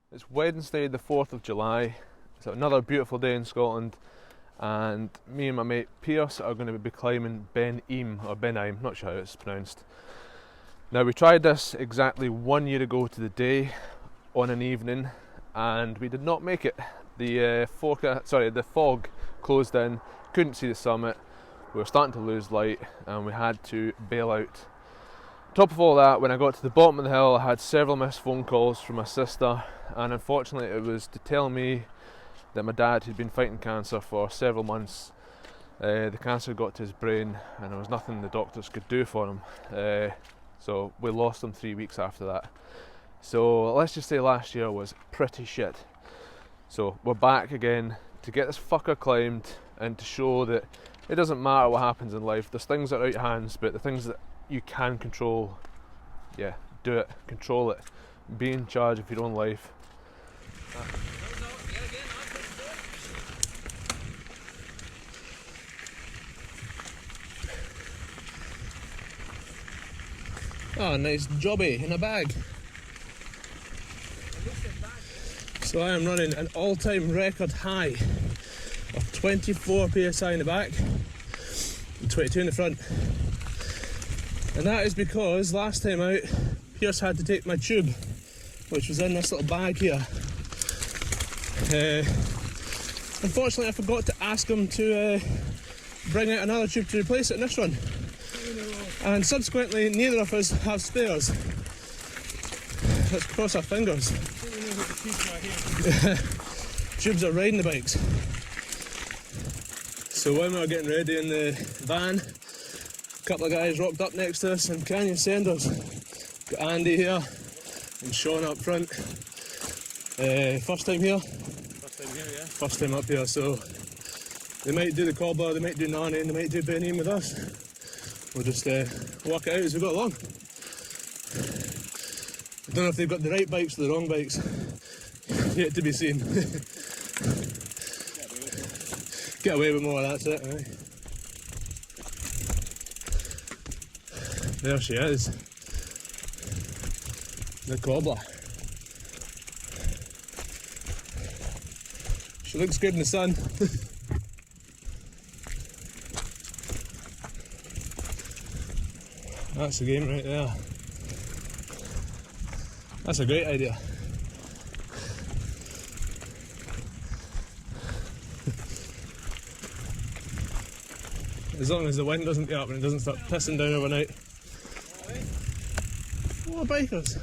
It's Wednesday the 4th of July, it's another beautiful day in Scotland, and me and my mate Pierce are going to be climbing Ben Eam, or Ben Eim, not sure how it's pronounced. Now we tried this exactly 1 year ago to the day on an evening and we did not make it. The fog closed in, couldn't see the summit, we were starting to lose light and we had to bail out. Top of all that, when I got to the bottom of the hill, I had several missed phone calls from my sister, and unfortunately it was to tell me that my dad had been fighting cancer for several months. The cancer got to his brain and there was nothing the doctors could do for him, so we lost him 3 weeks after that. So let's just say last year was pretty shit. So we're back again to get this fucker climbed and to show that it doesn't matter what happens in life. There's things that are out of your hands, but the things that you can control, yeah, do it, control it, be in charge of your own life. Oh, nice jobby in a bag. So I am running an all-time record high of 24 psi in the back and 22 in the front. And that is because last time out, Pierce had to take my tube, which was in this little bag here. Unfortunately, I forgot to ask him to bring out another tube to replace it in this run. And subsequently, neither of us have spares. Let's cross our fingers. Tubes are riding the bikes. So when we were getting ready in the van, a couple of guys rocked up next to us and Canyon Senders. Got Andy here and Sean up front. First time here? First time here, yeah. First time up here, so they might do the cobbler, they might do Narny, and they might do Ben Eam with us. We'll just work it out as we go along. I don't know if they've got the right bikes or the wrong bikes. Yet to be seen. Get away with more, that's it, right? There she is. The cobbler. She looks good in the sun. That's the game right there. That's a great idea. As long as the wind doesn't get up and it doesn't start pissing down overnight. Oh, bikers.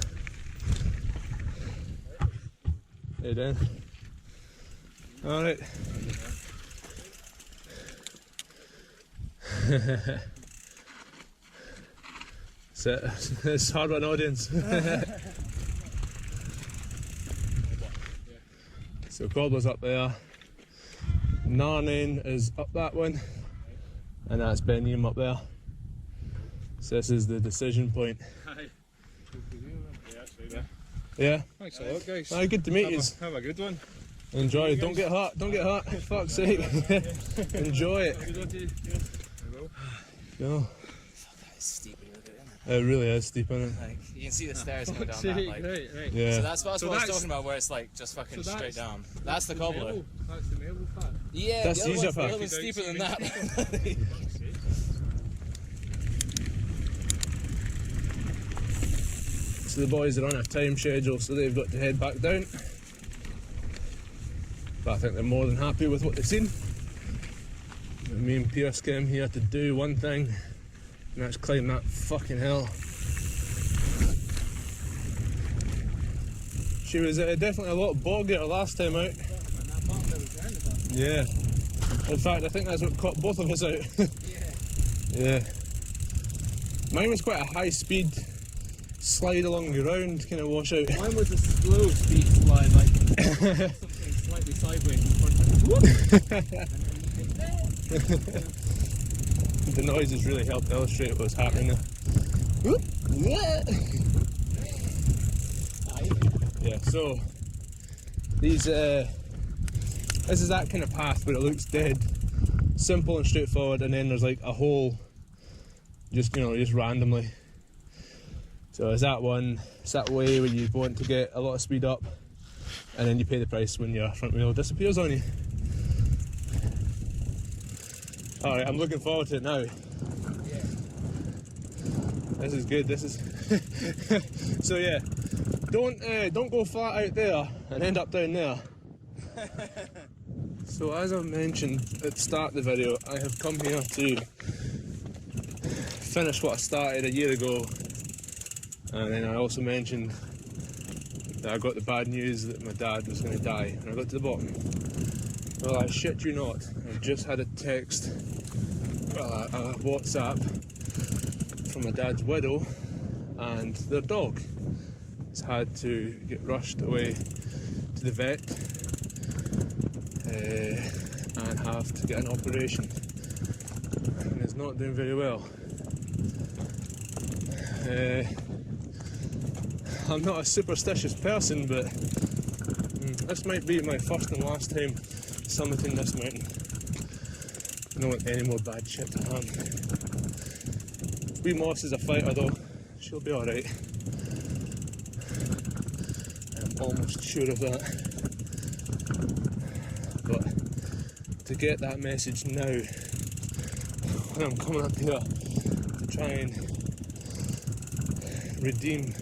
Hey, Dan. Alright. It's hard one audience. So Cobbler's up there. Narnain is up that one. And that's Ben Eam up there. So this is the decision point. Hi. Yeah, actually there. Yeah? Thanks a lot, guys. Aye, good to meet you. Have a good one. Enjoy. Don't get hurt. Don't get hurt. For fuck's sake. Enjoy it. Good luck to you. Go. Fuck, that is steep when you look at it, isn't it? It really is steep, isn't it? Like, you can see the stairs going down Sake, that, like. right. Yeah. So that's what I was talking about, where it's like just fucking So straight that's- down. That's the cobbler. That's the Melville part. Yeah, That's the other easier one's a part. little bit steeper than that. So the boys are on a time schedule, so they've got to head back down. But I think they're more than happy with what they've seen. And me and Pierce came here to do one thing, and that's climb that fucking hill. She was definitely a lot boggier last time out. Yeah. In fact, I think that's what caught both of us out. Yeah. Mine was quite a high speed slide along the ground, kind of wash out. Mine was a slow speed slide, like something slightly sideways in front of The noises really helped illustrate what was happening there. Yeah, so these this is that kind of path where it looks dead simple and straightforward, and then there's like a hole just randomly. So is that one, it's that way where you want to get a lot of speed up, and then you pay the price when your front wheel disappears on you. Alright, I'm looking forward to it now. Yeah. This is good, this is... So yeah, don't go flat out there and end up down there. So as I mentioned at the start of the video, I have come here to finish what I started a year ago, and then I also mentioned that I got the bad news that my dad was going to die, and I got to the bottom. Well, I shit you not, I just had a text, well, a WhatsApp from my dad's widow and their dog has had to get rushed away to the vet and have to get an operation, and is not doing very well. I'm not a superstitious person, but this might be my first and last time summiting this mountain. I don't want any more bad shit to happen. Wee Moss is a fighter though, she'll be alright. I'm almost sure of that. But to get that message now, when I'm coming up here to try and redeem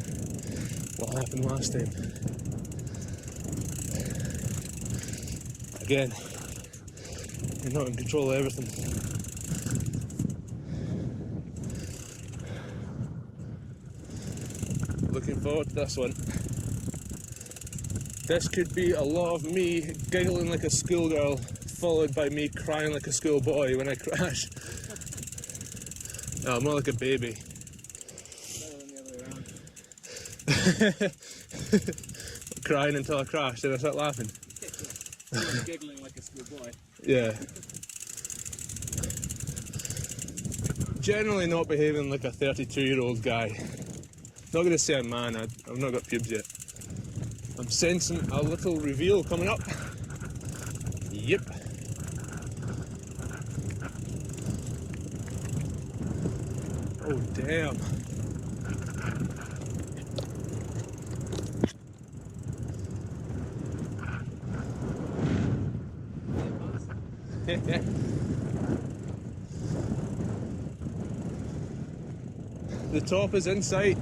what happened last time. Again, you're not in control of everything. Looking forward to this one. This could be a lot of me giggling like a schoolgirl, followed by me crying like a schoolboy when I crash. No, more like a baby. Better than the other way around. Crying until I crash, then I start laughing. Giggling like a schoolboy. Yeah. Generally not behaving like a 32-year-old guy. Not going to say I'm man, I've not got pubes yet. I'm sensing a little reveal coming up. Yep. Oh damn. The top is in sight.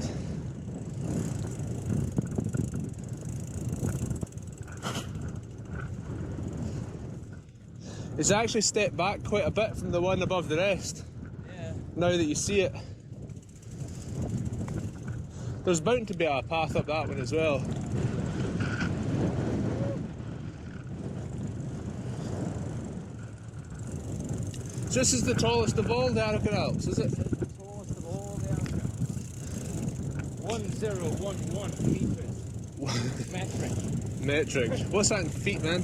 It's actually stepped back quite a bit from the one above the rest. Yeah. Now that you see it. There's bound to be a path up that one as well. So this is the tallest of all the Arrochar Alps, is it? The tallest of all the Arrochar. 1011 meters. Metric. Metric. What's that in feet, man?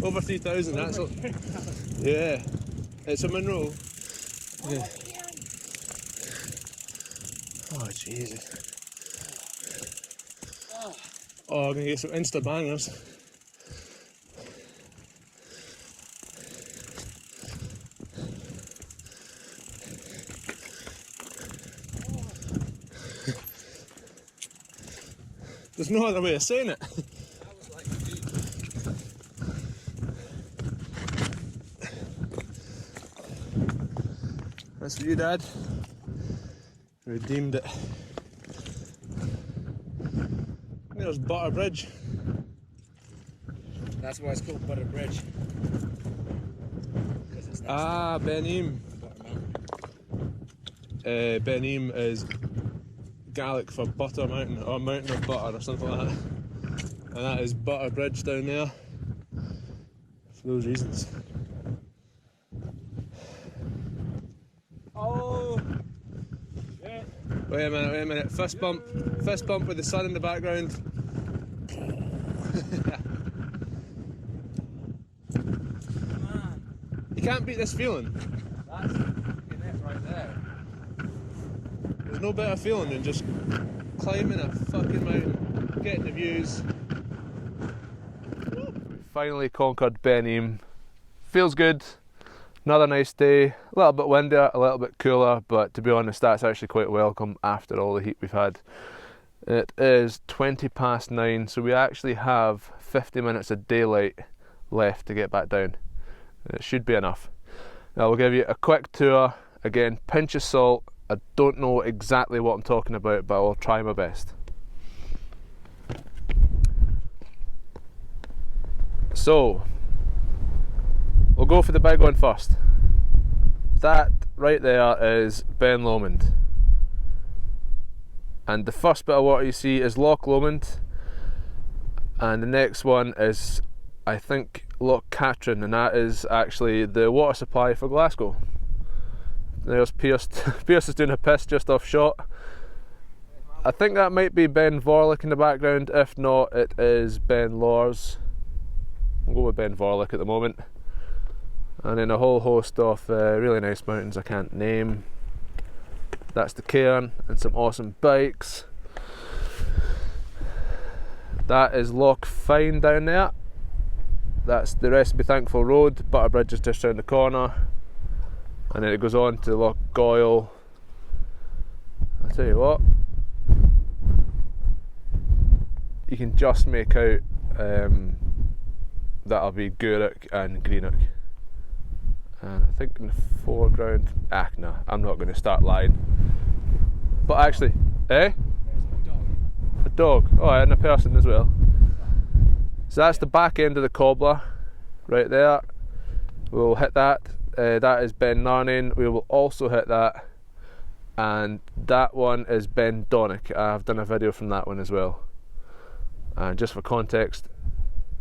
Over 3,000, that's all. Yeah. It's a Munro. Yeah. Oh, Jesus. Oh, I'm going to get some Insta bangers. There's no other way of saying it. That's for you, Dad. Redeemed it. There's Butter Bridge. That's why it's called Butter Bridge. Ah, Ben Eam. Ben Eam is Gaelic for Butter Mountain, or Mountain of Butter, or something like that. And that is Butter Bridge down there. For those reasons. Oh! Shit. Wait a minute. Fist bump with the sun in the background. Man, You can't beat this feeling. that's fucking it right there. There's no better feeling than just climbing a fucking mountain, getting the views. Finally conquered Ben Eam. Feels good. Another nice day. A little bit windier, a little bit cooler, but to be honest, that's actually quite welcome after all the heat we've had. It is 9:20, so we actually have 50 minutes of daylight left to get back down. It should be enough. Now we'll give you a quick tour. Again, pinch of salt. I don't know exactly what I'm talking about, but I'll try my best. So, we'll go for the big one first. That right there is Ben Lomond. And the first bit of water you see is Loch Lomond. And the next one is, I think, Loch Katrine, and that is actually the water supply for Glasgow. There's Pierce. Pierce is doing a piss just off shot. I think that might be Ben Vorlich in the background. If not, it is Ben Lors. We'll go with Ben Vorlich at the moment. And then a whole host of really nice mountains I can't name. That's the cairn and some awesome bikes. That is Loch Fyne down there. That's the Recipe Thankful Road. Butterbridge is just round the corner. And then it goes on to Loch Goyle. I'll tell you what, you can just make out that'll be Gourock and Greenock. And I think in the foreground, nah, I'm not going to start lying. But actually, a dog, oh, and a person as well. So that's the back end of the cobbler, right there. We'll hit that. That is Ben Narnain. We will also hit that, and that one is Ben Donnock. I've done a video from that one as well. And just for context,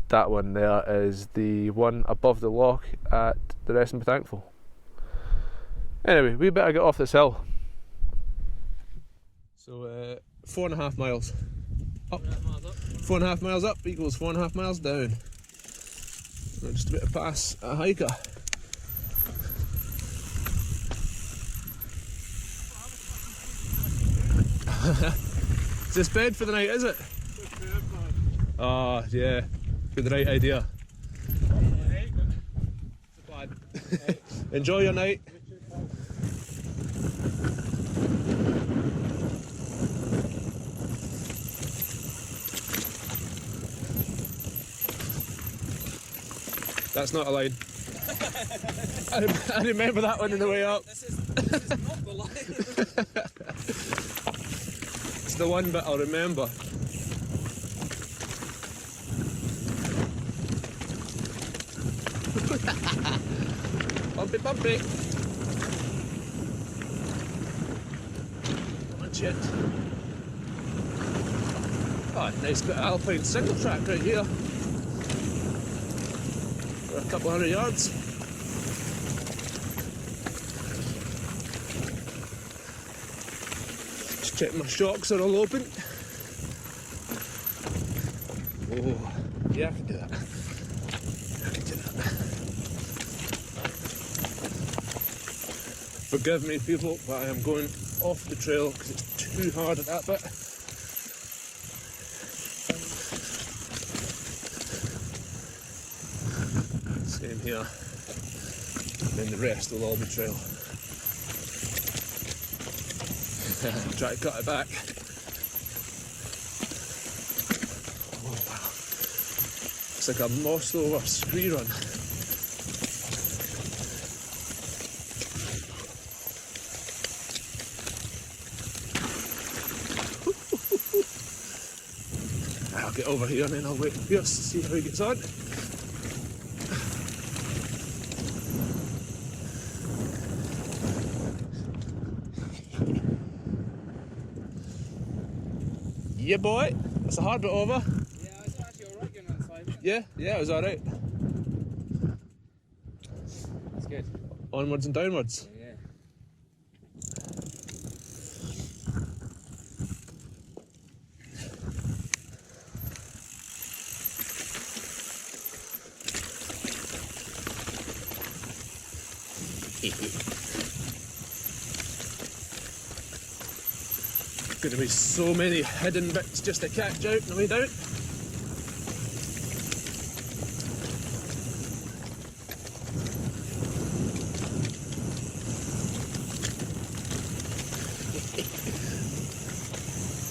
that one there is the one above the loch at the Rest and Be Thankful. Anyway, we better get off this hill. So 4.5 miles up. 4.5 miles up equals 4.5 miles down. We're just about to pass a hiker. Is this bed for the night, is it? Oh, yeah. With the right idea. Enjoy your night. That's not a line. I remember that one on the way up. This is not the line. It's the one bit I'll remember. Bumpy, bumpy. Watch it. Oh, nice bit of alpine single track right here. For a couple 100 yards. Just check my shocks are all open. Oh, yeah, I can do that. Forgive me people, but I am going off the trail because it's too hard at that bit. Same here. And then the rest will all be trail. Try to cut it back. Oh wow. It's like a mossed over scree run. I'll get over here and then I'll wait for Pierce to see how he gets on. Yeah boy, that's a hard bit over. Yeah, it's actually alright going that side. Yeah, it was alright. That's good. Onwards and downwards. Yeah. Gonna be so many hidden bits just to catch out on the way down.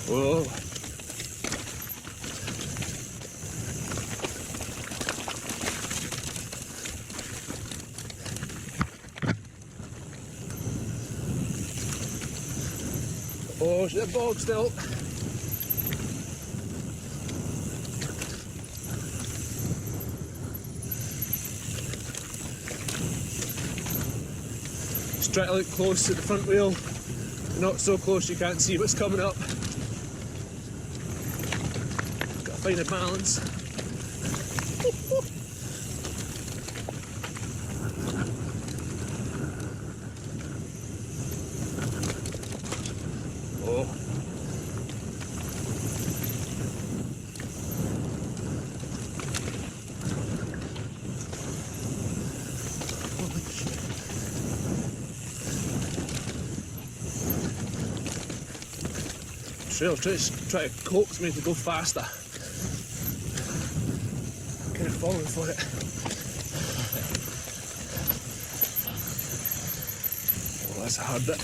Whoa. Oh, shit, bog still. Just try to look close to the front wheel. Not so close you can't see what's coming up. Gotta find a balance. Oh. Holy shit. Trail's try to coax me to go faster. I'm kind of falling for it. Oh, that's a hard bit.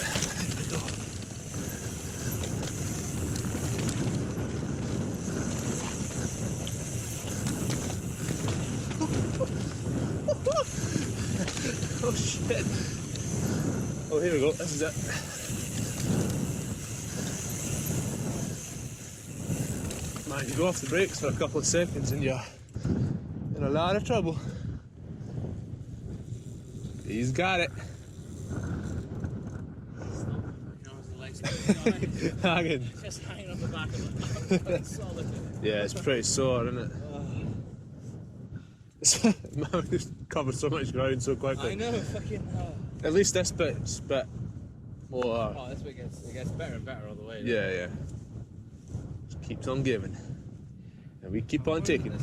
Oh shit. Oh, here we go. This is it. Man, you go off the brakes for a couple of seconds and you're in a lot of trouble. He's got it. Hanging. Just hanging on the back of it. It's solid. Yeah, it's pretty sore, isn't it? Man, we've covered so much ground so quickly. I know, fucking hell. At least this bit's a bit more. Oh, this bit gets better and better all the way. Yeah, yeah. Just keeps on giving. And we keep on taking it.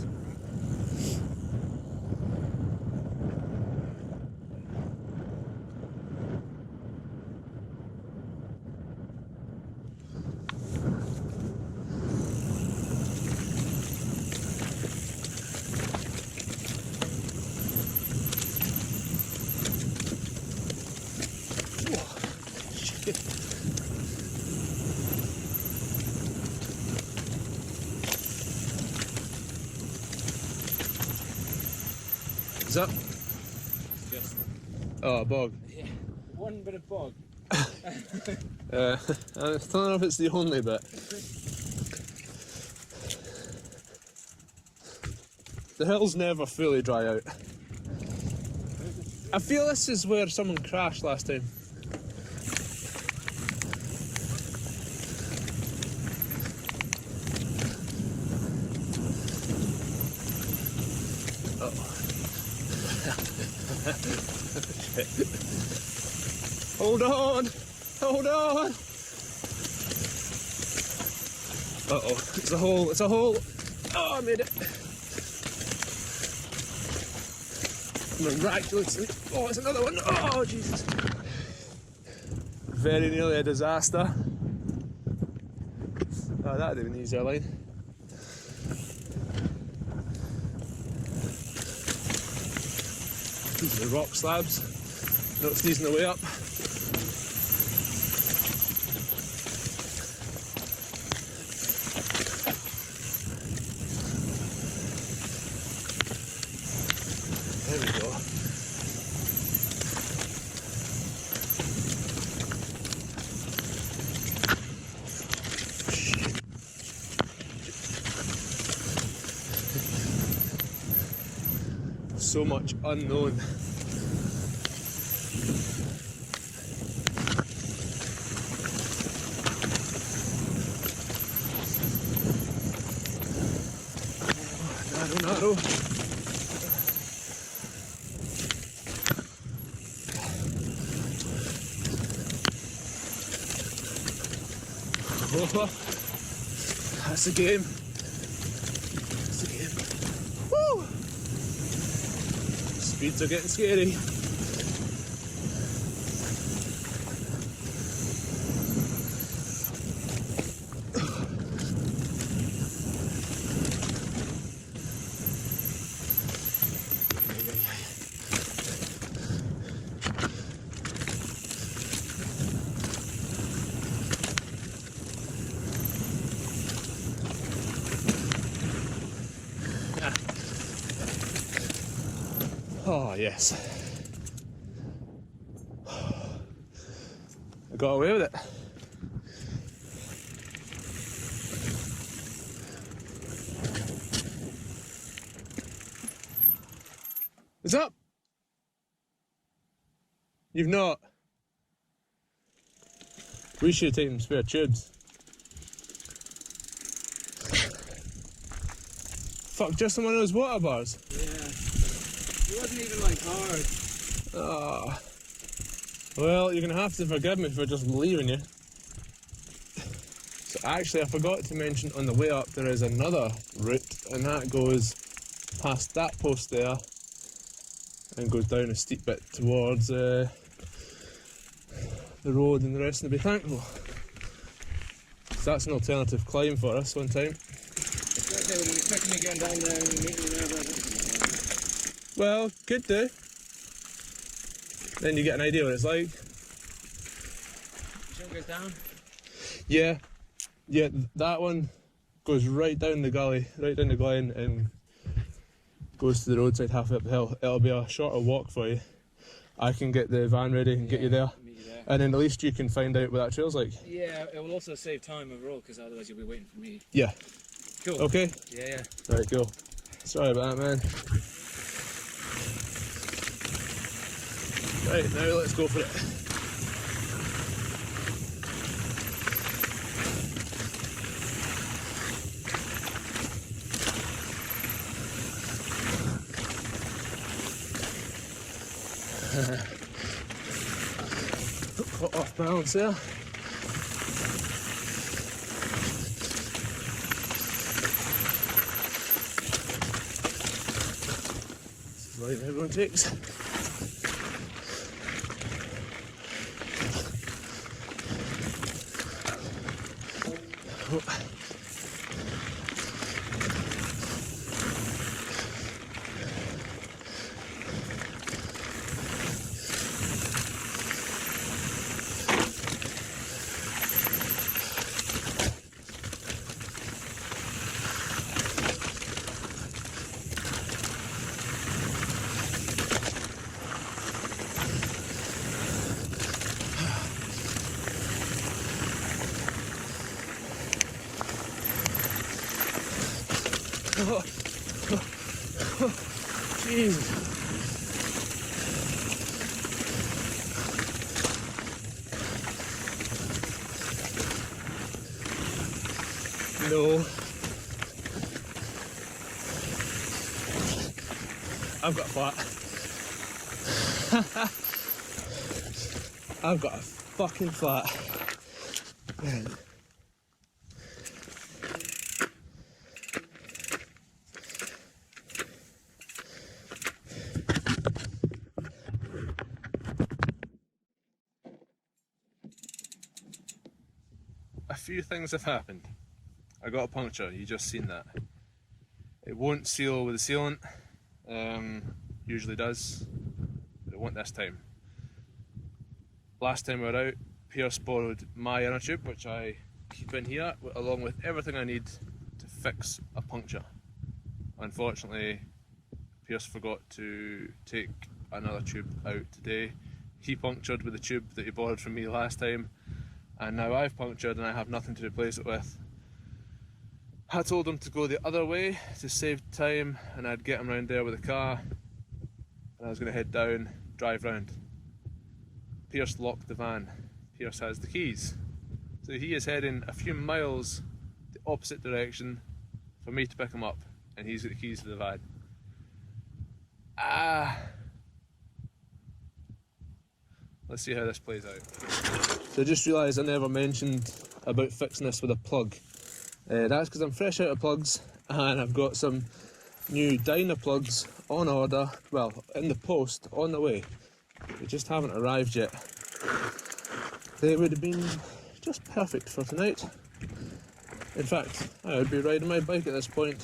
Is that? Just, Oh, a bog. yeah, one bit of bog. I don't know if it's the only bit. The hills never fully dry out. I feel this is where someone crashed last time. Hold on! Hold on! Uh-oh, it's a hole, it's a hole! Oh, I made it! Miraculously. Oh, it's another one! Oh, Jesus! Very nearly a disaster. Oh, that'd have been an easier line. These are the rock slabs. Not sneezing the way up. There we go. So much unknown. Narrow. Oh, that's a game. That's a game. Woo! Speeds are getting scary. Oh, yes. I got away with it. What's up? You've not? We should have taken spare tubes. Fuck, just on one of those water bars. Yeah. It wasn't even like hard. Ah. Well, you're gonna have to forgive me for just leaving you. So actually, I forgot to mention on the way up there is another route, and that goes past that post there and goes down a steep bit towards the road, and the rest will be thankful. So that's an alternative climb for us one time. They would expect me going down there and meeting you there, but Well, could do. Then you get an idea what it's like. sure it goes down. Yeah, that one goes right down the gully, right down the glen, and goes to the roadside halfway up the hill. It'll be a shorter walk for you. I can get the van ready and get you there, Meet you there. and then at least you can find out what that trail's like. Yeah, it will also save time overall because otherwise you'll be waiting for me. Yeah. Cool. Okay. Yeah. Right, cool. Sorry about that, man. Right, now let's go for it. Got off balance there. This is like everyone takes. Jesus. No. I've got a flat. I've got a fucking flat. Man. A few things have happened. I got a puncture, you just seen that. It won't seal with the sealant, usually does, but it won't this time. Last time we were out, Pierce borrowed my inner tube, which I keep in here, along with everything I need to fix a puncture. Unfortunately, Pierce forgot to take another tube out today. He punctured with the tube that he borrowed from me last time, and now I've punctured and I have nothing to replace it with. I told him to go the other way to save time, and I'd get him round there with a car, and I was going to head down, drive round. Pierce locked the van. Pierce has the keys, so he is heading a few miles the opposite direction for me to pick him up, and he's got the keys to the van. Let's see how this plays out. So I just realised I never mentioned about fixing this with a plug. That's because I'm fresh out of plugs, and I've got some new Dyna plugs on order, well, in the post, on the way. They just haven't arrived yet. They would have been just perfect for tonight. In fact, I would be riding my bike at this point.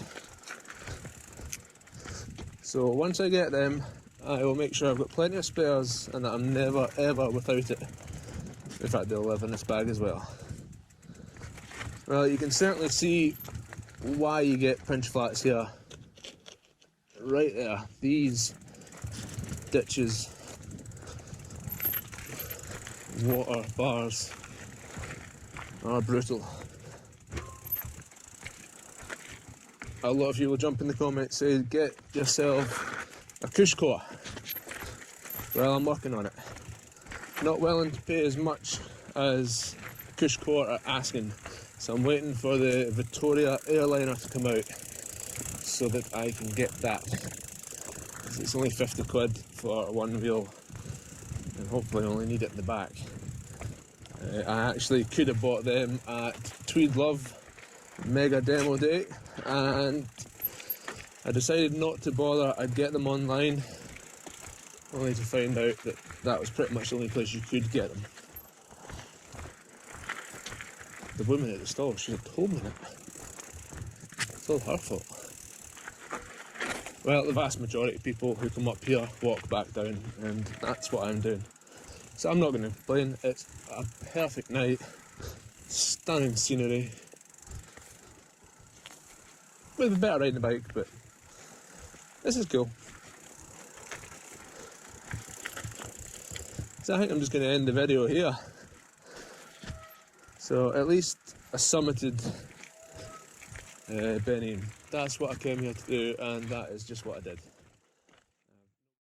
So once I get them, I will make sure I've got plenty of spares and that I'm never ever without it. In fact, they'll live in this bag as well. Well, you can certainly see why you get pinch flats here. Right there, these ditches, water bars are brutal. A lot of you will jump in the comments, say get yourself a Cushcore. Well, I'm working on it. Not willing to pay as much as Cushcore are asking, so I'm waiting for the Victoria airliner to come out so that I can get that. It's only 50 quid for one wheel, and hopefully I only need it in the back. I actually could have bought them at Tweed Love Mega Demo Day, and I decided not to bother. I'd get them online, only to find out that that was pretty much the only place you could get them. The woman at the stall should have told me that. It's all her fault. Well, the vast majority of people who come up here walk back down, and that's what I'm doing. So I'm not going to complain. It's a perfect night, stunning scenery. Maybe better riding a bike, but this is cool. So I think I'm just going to end the video here. So at least I summited Ben Eam. That's what I came here to do, and that is just what I did.